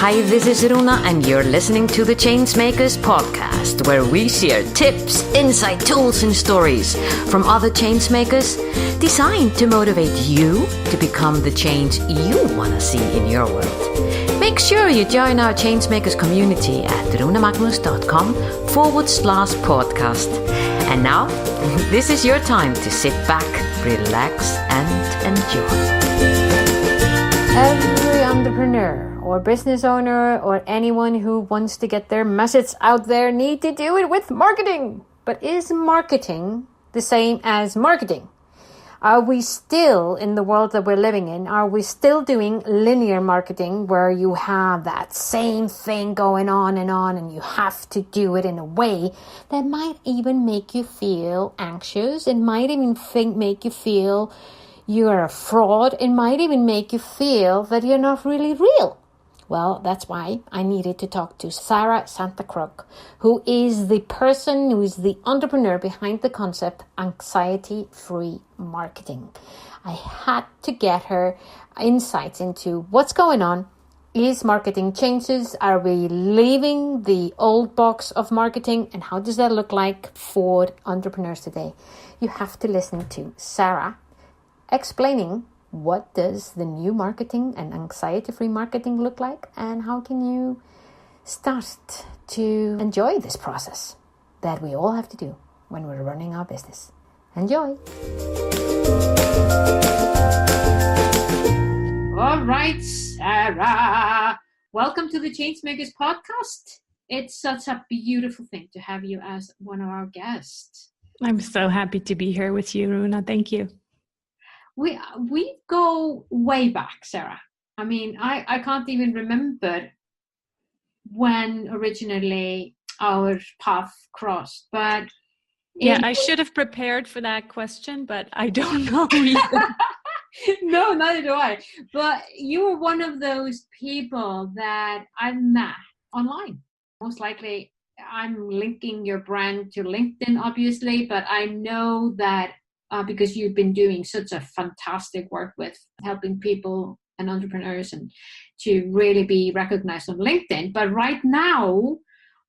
Hi, this is Runa, and you're listening to the Changemakers podcast, where we share tips, insight, tools, and stories from other changemakers designed to motivate you to become the change you want to see in your world. Make sure you join our Changemakers community at runamagnus.com/podcast. And now, this is your time to sit back, relax, and enjoy. Every entrepreneur or business owner or anyone who wants to get their message out there need to do it with marketing. But is marketing the same as marketing? Are we still, in the world that we're living in, are we still doing linear marketing where you have that same thing going on, and you have to do it in a way that might even make you feel anxious? It might even make you feel you're a fraud. It might even make you feel that you're not really real. Well, that's why I needed to talk to Sarah Santa Cruz, who is the entrepreneur behind the concept anxiety-free marketing. I had to get her insights into what's going on. Is marketing changes? Are we leaving the old box of marketing? And how does that look like for entrepreneurs today? You have to listen to Sarah explaining what does the new marketing and anxiety-free marketing look like, and how can you start to enjoy this process that we all have to do when we're running our business. Enjoy! All right, Sarah. Welcome to the Changemakers podcast. It's such a beautiful thing to have you as one of our guests. I'm so happy to be here with you, Runa. Thank you. We go way back, Sarah. I mean, I can't even remember when originally our path crossed, but... Yeah, I should have prepared for that question, but I don't know either. No, neither do I. But you were one of those people that I met online. Most likely, I'm linking your brand to LinkedIn, obviously, but I know that because you've been doing such a fantastic work with helping people and entrepreneurs and to really be recognized on LinkedIn. But right now,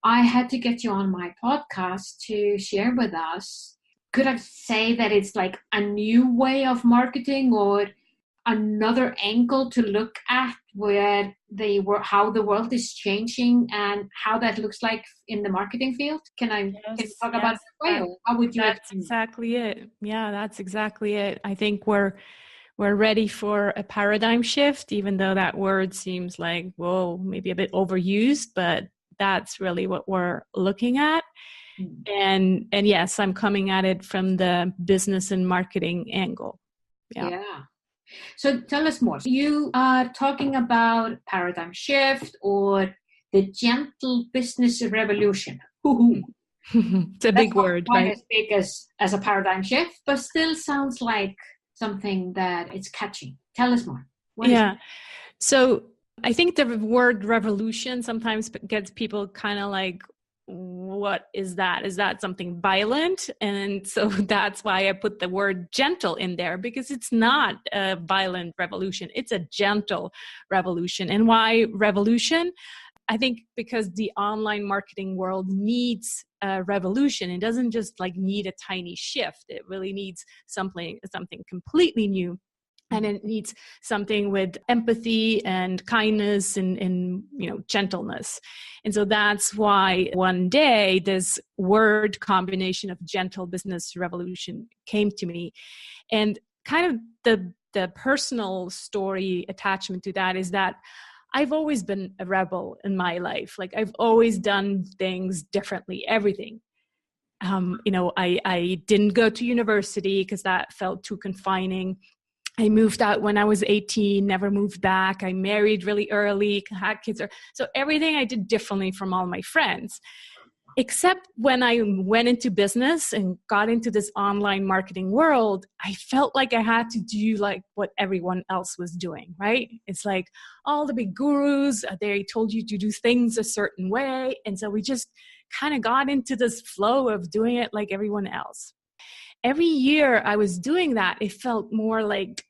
I had to get you on my podcast to share with us. Could I say that it's like a new way of marketing or another angle to look at where how the world is changing and how that looks like in the marketing field? Can you talk about it that way? Or how would you? That's exactly it. Yeah, that's exactly it. I think we're ready for a paradigm shift, even though that word seems like, whoa, maybe a bit overused, but that's really what we're looking at. And yes, I'm coming at it from the business and marketing angle. Yeah. So tell us more. You are talking about paradigm shift or the gentle business revolution. It's a big word, right? As big as a paradigm shift, but still sounds like something that it's catchy. Tell us more. So I think the word revolution sometimes gets people kind of like, what is that? Is that something violent? And so that's why I put the word gentle in there, because it's not a violent revolution. It's a gentle revolution. And why revolution? I think because the online marketing world needs a revolution. It doesn't just like need a tiny shift. It really needs something completely new. And it needs something with empathy and kindness and gentleness. And so that's why one day this word combination of gentle business revolution came to me. And kind of the personal story attachment to that is that I've always been a rebel in my life. Like I've always done things differently, everything. I didn't go to university because that felt too confining. I moved out when I was 18, never moved back. I married really early, had kids. So everything I did differently from all my friends, except when I went into business and got into this online marketing world, I felt like I had to do like what everyone else was doing, right? It's like all the big gurus, they told you to do things a certain way. And so we just kind of got into this flow of doing it like everyone else. Every year I was doing that, it felt more like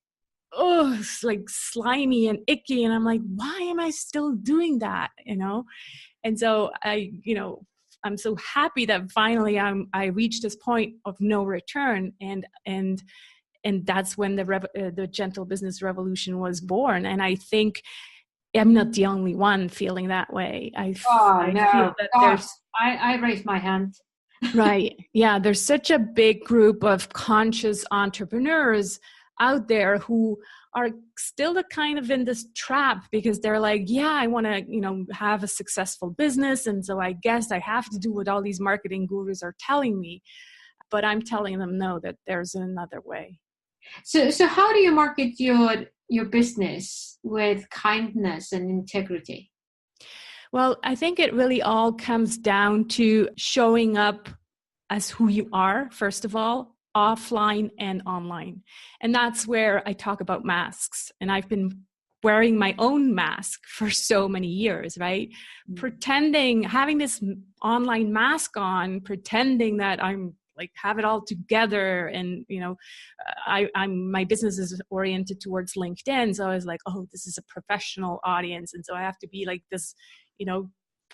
oh, it's like slimy and icky. And I'm like, why am I still doing that? And so I'm so happy that finally I reached this point of no return. And that's when the Gentle Business Revolution was born. And I think I'm not the only one feeling that way. I feel that there's... I raised my hand. Right. Yeah. There's such a big group of conscious entrepreneurs out there who are still kind of in this trap because they're like, yeah, I want to, have a successful business. And so I guess I have to do what all these marketing gurus are telling me. But I'm telling them, no, that there's another way. So how do you market your business with kindness and integrity? Well, I think it really all comes down to showing up as who you are, first of all, offline and online. And that's where I talk about masks. And I've been wearing my own mask for so many years, right? Mm-hmm. Pretending, having this online mask on, pretending that I'm like have it all together. And, my business is oriented towards LinkedIn. So I was like, oh, this is a professional audience. And so I have to be like this,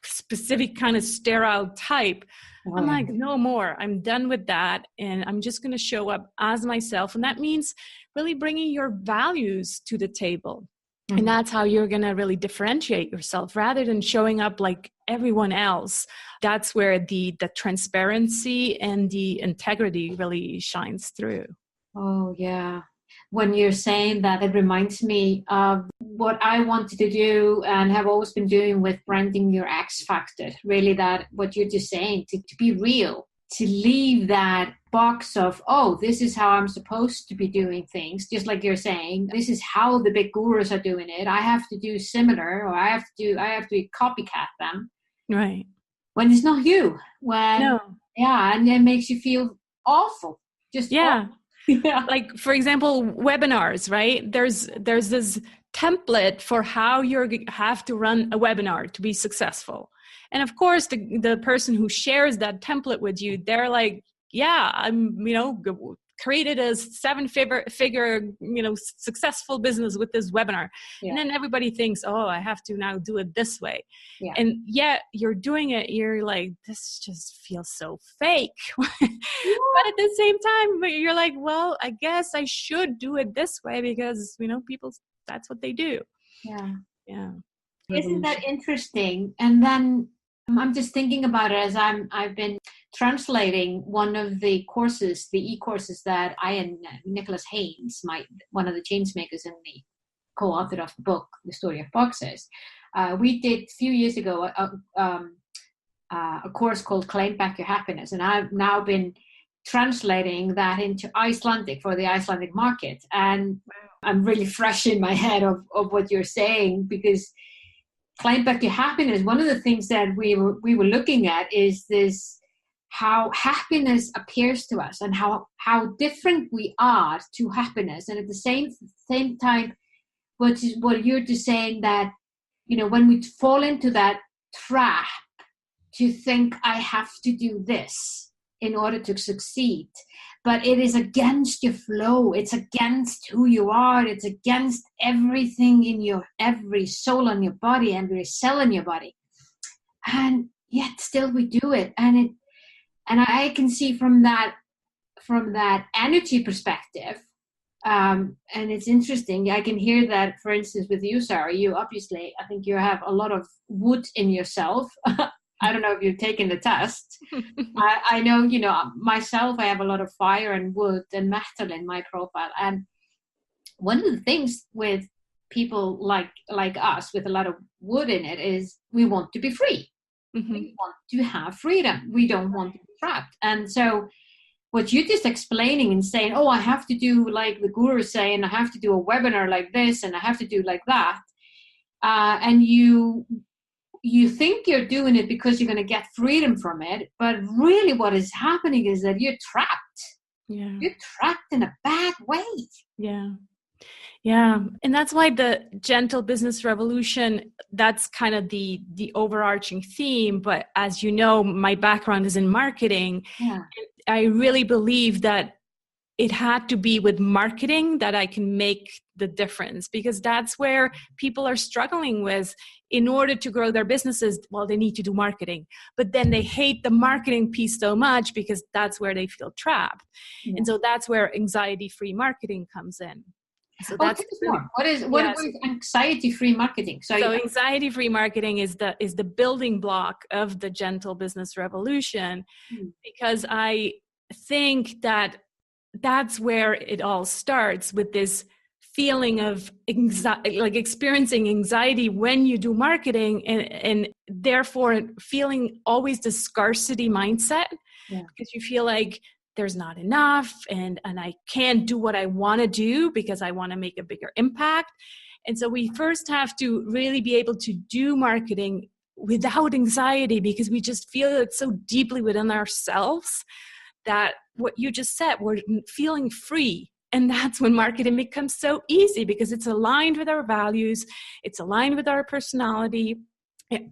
specific kind of sterile type. Oh. I'm like, no more. I'm done with that. And I'm just going to show up as myself. And that means really bringing your values to the table. Mm-hmm. And that's how you're going to really differentiate yourself rather than showing up like everyone else. That's where the transparency and the integrity really shines through. Oh, yeah. When you're saying that, it reminds me of what I wanted to do and have always been doing with branding your X factor. Really, that what you're just saying, to be real, to leave that box of, oh, this is how I'm supposed to be doing things. Just like you're saying, this is how the big gurus are doing it. I have to do similar, or I have to copycat them. Right. When it's not you. No. Yeah, and it makes you feel awful. Just yeah. Awful. Yeah. Like, for example, webinars, right? There's this template for how you have to run a webinar to be successful. And of course, the person who shares that template with you, they're like, yeah, I'm, created a 7-figure, successful business with this webinar. Yeah. And then everybody thinks, oh, I have to now do it this way. Yeah. And yet you're doing it. You're like, this just feels so fake. But at the same time, you're like, well, I guess I should do it this way because, people, that's what they do. Yeah. Yeah. Isn't that interesting? And then I'm just thinking about it as I've been translating one of the courses, the e-courses that I and Nicholas Haynes, one of the changemakers and the co-author of the book, The Story of Boxes, we did a few years ago a course called Claim Back Your Happiness. And I've now been translating that into Icelandic for the Icelandic market. And I'm really fresh in my head of what you're saying, because Claim Back Your Happiness, one of the things that we were looking at is this, how happiness appears to us and how different we are to happiness. And at the same time, what you're just saying, that, when we fall into that trap to think I have to do this in order to succeed, but it is against your flow. It's against who you are. It's against everything in every soul in your body, every cell in your body. And yet still we do it. And I can see from that energy perspective, and it's interesting. I can hear that, for instance, with you, Sarah, you obviously, I think you have a lot of wood in yourself. I don't know if you've taken the test. I know, myself, I have a lot of fire and wood and metal in my profile. And one of the things with people like us with a lot of wood in it is we want to be free. Mm-hmm. We want to have freedom. We don't want to be trapped. And so what you're just explaining and saying, oh, I have to do like the gurus say, and I have to do a webinar like this, and I have to do like that. And you think you're doing it because you're going to get freedom from it, but really what is happening is that you're trapped. Yeah. You're trapped in a bad way. Yeah. Yeah. And that's why the Gentle Business Revolution, that's kind of the overarching theme. But as you know, my background is in marketing. Yeah. I really believe that it had to be with marketing that I can make the difference, because that's where people are struggling with. In order to grow their businesses, well, they need to do marketing, but then they hate the marketing piece so much because that's where they feel trapped. Yeah. And so that's where anxiety-free marketing comes in. So that's more. What is anxiety-free marketing? So anxiety-free marketing is the building block of the Gentle Business Revolution, because I think that that's where it all starts, with this feeling of anxiety, like experiencing anxiety when you do marketing, and therefore feeling always the scarcity mindset, because you feel like there's not enough, and I can't do what I want to do because I want to make a bigger impact. And so we first have to really be able to do marketing without anxiety, because we just feel it so deeply within ourselves that what you just said, we're feeling free. And that's when marketing becomes so easy, because it's aligned with our values, it's aligned with our personality.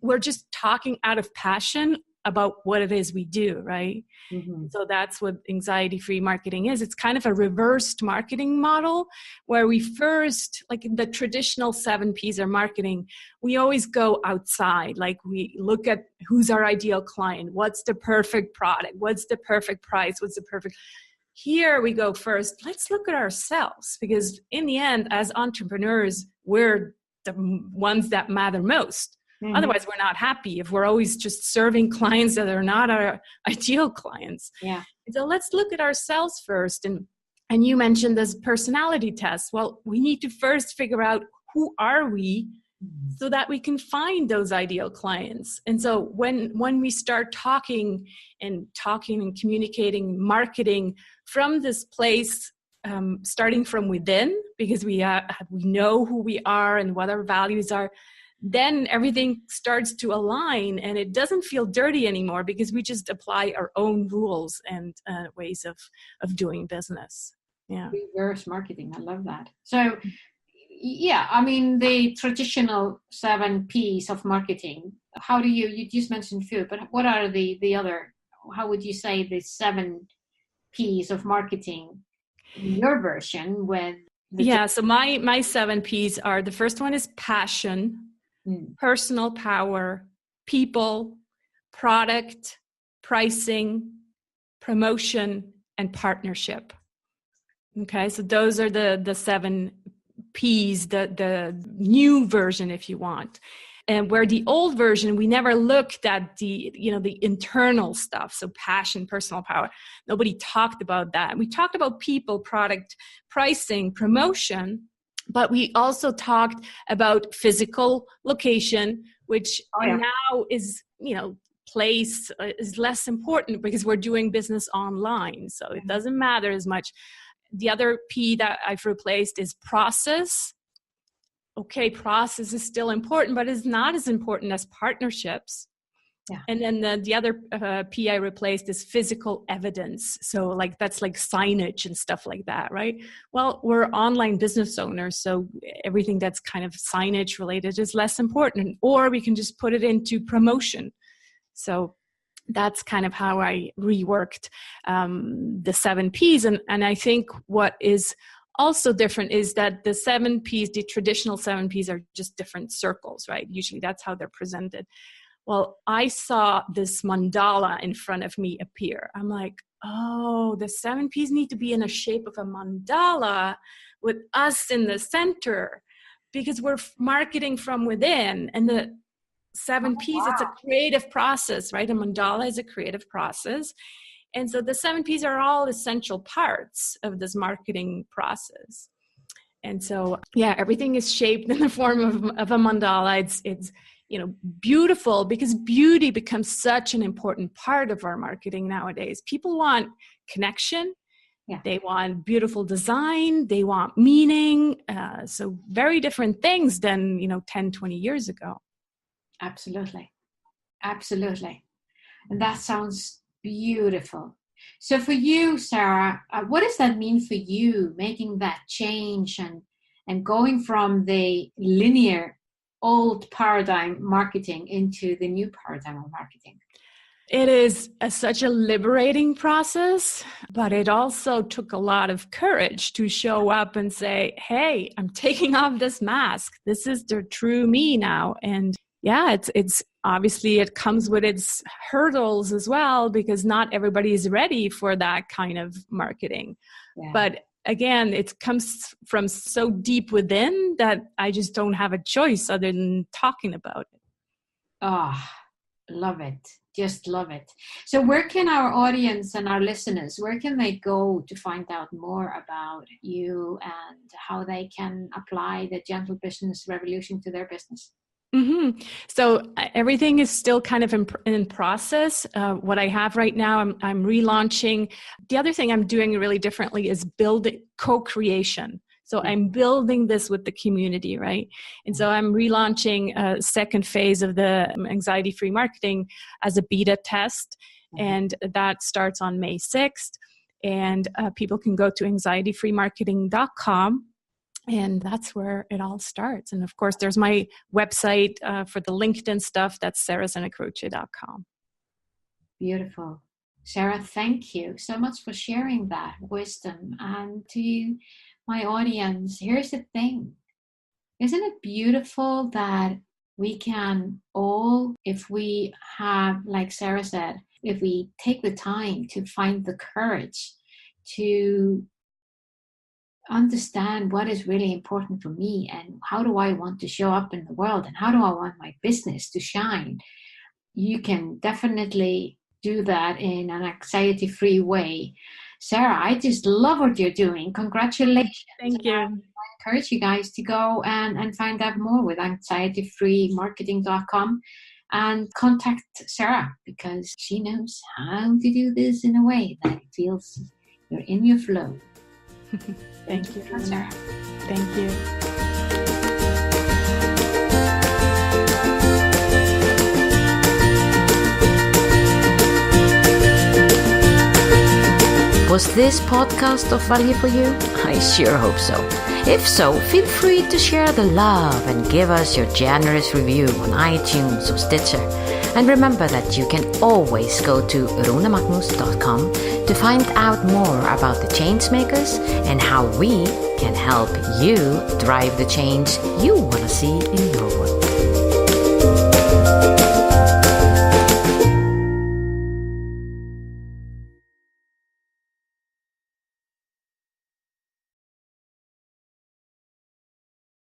We're just talking out of passion about what it is we do, right? Mm-hmm. So that's what anxiety-free marketing is. It's kind of a reversed marketing model, where we first, like in the traditional 7 Ps of marketing, we always go outside. Like we look at who's our ideal client, what's the perfect product, what's the perfect price, what's the perfect... Here we go first, let's look at ourselves, because in the end, as entrepreneurs, we're the ones that matter most. Mm-hmm. Otherwise, we're not happy if we're always just serving clients that are not our ideal clients. Yeah. So let's look at ourselves first. And you mentioned this personality test. Well, we need to first figure out, who are we, so that we can find those ideal clients. And so when we start talking and communicating, marketing from this place, starting from within, because we know who we are and what our values are, then everything starts to align, and it doesn't feel dirty anymore, because we just apply our own rules and ways of doing business. Yeah. Reverse marketing. I love that. So, yeah, I mean, the traditional 7 Ps of marketing, how do you just mentioned food, but what are the other, how would you say the 7 Ps of marketing in your version with? So my 7 Ps are, the first one is passion, personal power, people, product, pricing, promotion, and partnership. Okay, so those are the 7 Ps, the new version, if you want. And where the old version, we never looked at the internal stuff. So passion, personal power. Nobody talked about that. We talked about people, product, pricing, promotion, but we also talked about physical location, which now is, place is less important, because we're doing business online. So it doesn't matter as much. The other P that I've replaced is process. Okay, process is still important, but it's not as important as partnerships. Yeah. And then the other P I replaced is physical evidence. So that's like signage and stuff like that, right? Well, we're online business owners, so everything that's kind of signage related is less important, or we can just put it into promotion. So that's kind of how I reworked the 7 Ps. And I think what is also different is that the 7 Ps, the traditional 7 Ps, are just different circles, right? Usually that's how they're presented. Well, I saw this mandala in front of me appear. I'm like, oh, the 7 Ps need to be in the shape of a mandala with us in the center, because we're marketing from within. And the 7 Ps, it's a creative process, right? A mandala is a creative process. And so the 7 Ps are all essential parts of this marketing process. And so, everything is shaped in the form of a mandala. It's beautiful, because beauty becomes such an important part of our marketing nowadays. People want connection. Yeah. They want beautiful design. They want meaning. So very different things than, 10, 20 years ago. Absolutely. Absolutely. And that sounds beautiful. So for you, Sarah, what does that mean for you, making that change and going from the linear old paradigm marketing into the new paradigm of marketing? It is such a liberating process, but it also took a lot of courage to show up and say, hey, I'm taking off this mask. This is the true me now. And yeah, it's obviously it comes with its hurdles as well, because not everybody is ready for that kind of marketing. Yeah. But again, it comes from so deep within that I just don't have a choice other than talking about it. Oh, love it. Just love it. So where can our audience and our listeners, where can they go to find out more about you and how they can apply the Gentle Business Revolution to their business? Mm-hmm. So everything is still kind of in process. What I have right now, I'm relaunching. The other thing I'm doing really differently is building co-creation. So I'm building this with the community, right? And so I'm relaunching a second phase of the anxiety-free marketing as a beta test. And that starts on May 6th. And people can go to anxietyfreemarketing.com. And that's where it all starts. And of course, there's my website for the LinkedIn stuff. That's sarahzenecroce.com. Beautiful. Sarah, thank you so much for sharing that wisdom. And to my audience, here's the thing. Isn't it beautiful that we can all, if we have, like Sarah said, if we take the time to find the courage to understand what is really important for me and how do I want to show up in the world and how do I want my business to shine, you can definitely do that in an anxiety-free way. Sarah, I just love what you're doing. Congratulations. Thank you. I encourage you guys to go and find out more with anxietyfreemarketing.com and contact Sarah because she knows how to do this in a way that it feels you're in your flow. Thank you, Sarah. Thank you. Was this podcast of value for you? I sure hope so. If so, feel free to share the love and give us your generous review on iTunes or Stitcher. And remember that you can always go to runemagnus.com to find out more about the Changemakers and how we can help you drive the change you want to see in your world.